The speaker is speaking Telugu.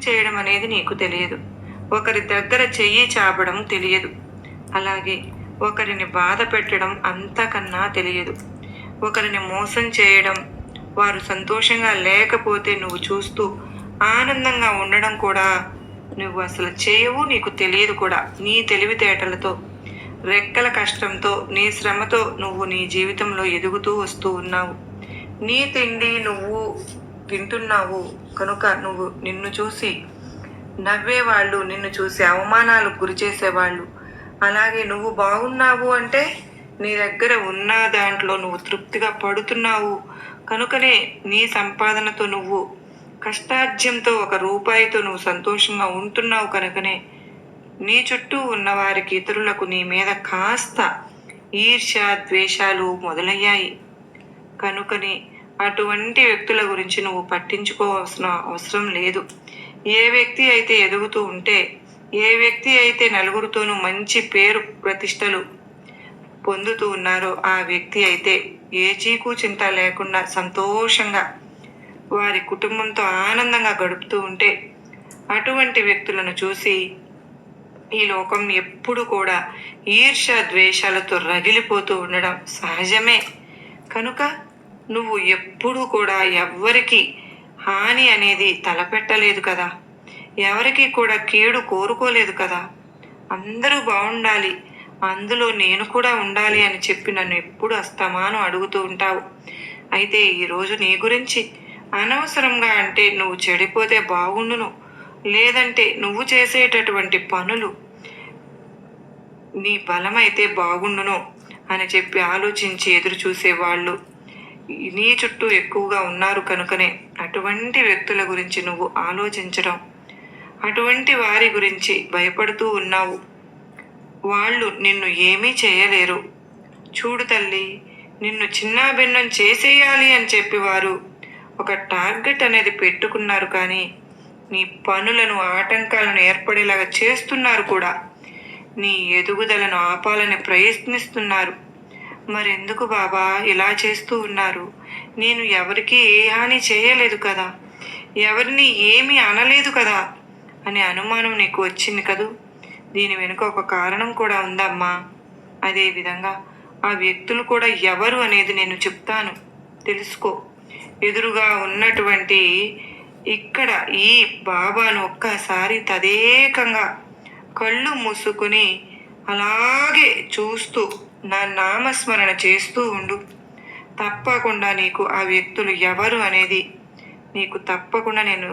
చేయడం అనేది నీకు తెలియదు. ఒకరి దగ్గర చెయ్యి చాపడం తెలియదు. అలాగే ఒకరిని బాధ పెట్టడం అంతకన్నా తెలియదు. ఒకరిని మోసం చేయడం, వారు సంతోషంగా లేకపోతే నువ్వు చూస్తూ ఆనందంగా ఉండడం కూడా నువ్వు అసలు చేయవు, నీకు తెలియదు కూడా. నీ తెలివితేటలతో, రెక్కల కష్టంతో, నీ శ్రమతో నువ్వు నీ జీవితంలో ఎదుగుతూ వస్తూ ఉన్నావు. నీ తిండి నువ్వు తింటున్నావు కనుక నువ్వు నిన్ను చూసి నవ్వేవాళ్ళు, నిన్ను చూసి అవమానాలకు గురి చేసేవాళ్ళు, అలాగే నువ్వు బాగున్నావు అంటే నీ దగ్గర ఉన్న దాంట్లో నువ్వు తృప్తిగా పడుతున్నావు కనుకనే నీ సంపాదనతో నువ్వు కష్టార్జ్యంతో ₹1 నువ్వు సంతోషంగా ఉంటున్నావు కనుకనే నీ చుట్టూ ఉన్నవారికి, ఇతరులకు నీ మీద కాస్త ఈర్ష్య, ద్వేషాలు మొదలయ్యాయి. కనుకని అటువంటి వ్యక్తుల గురించి నువ్వు పట్టించుకోవాల్సిన అవసరం లేదు. ఏ వ్యక్తి అయితే ఎదుగుతూ ఉంటే, ఏ వ్యక్తి అయితే నలుగురితోనూ మంచి పేరు ప్రతిష్టలు పొందుతూ ఉన్నారో ఆ వ్యక్తి అయితే ఏ చీకు చింత లేకుండా సంతోషంగా వారి కుటుంబంతో ఆనందంగా గడుపుతూ ఉంటే, అటువంటి వ్యక్తులను చూసి ఈ లోకం ఎప్పుడు కూడా ఈర్ష్య ద్వేషాలతో రగిలిపోతూ ఉండడం సహజమే. కనుక నువ్వు ఎప్పుడూ కూడా ఎవ్వరికి హాని అనేది తలపెట్టలేదు కదా, ఎవరికి కూడా కీడు కోరుకోలేదు కదా. అందరూ బాగుండాలి, అందులో నేను కూడా ఉండాలి అని చెప్పి నన్ను ఎప్పుడు అస్తమానం అడుగుతూ ఉంటావు. అయితే ఈరోజు నీ గురించి అనవసరంగా అంటే నువ్వు చెడిపోతే బాగుండును, లేదంటే నువ్వు చేసేటటువంటి పనులు నీ బలమైతే బాగుండును అని చెప్పి ఆలోచించి ఎదురు చూసేవాళ్ళు నీ చుట్టూ ఎక్కువగా ఉన్నారు కనుకనే అటువంటి వ్యక్తుల గురించి నువ్వు ఆలోచించడం, అటువంటి వారి గురించి భయపడుతూ ఉన్నావు. వాళ్ళు నిన్ను ఏమీ చేయలేరు. చూడు తల్లి, నిన్ను చిన్నాభిన్నం చేసేయాలి అని చెప్పి వారు ఒక టార్గెట్ అనేది పెట్టుకున్నారు, కానీ నీ పనులను ఆటంకాలను ఏర్పడేలాగా చేస్తున్నారు కూడా. నీ ఎదుగుదలను ఆపాలని ప్రయత్నిస్తున్నారు. మరెందుకు బాబా ఇలా చేస్తూ ఉన్నారు? నేను ఎవరికి ఏ హాని చేయలేదు కదా, ఎవరిని ఏమీ అనలేదు కదా అనే అనుమానం నీకు వచ్చింది కదూ. దీని వెనుక ఒక కారణం కూడా ఉందమ్మా. అదేవిధంగా ఆ వ్యక్తులు కూడా ఎవరు అనేది నేను చెప్తాను, తెలుసుకో. ఎదురుగా ఉన్నటువంటి ఇక్కడ ఈ బాబాను ఒక్కసారి తదేకంగా కళ్ళు మూసుకుని అలాగే చూస్తూ నా నామస్మరణ చేస్తూ ఉండు. తప్పకుండా నీకు ఆ వ్యక్తులు ఎవరు అనేది నీకు తప్పకుండా నేను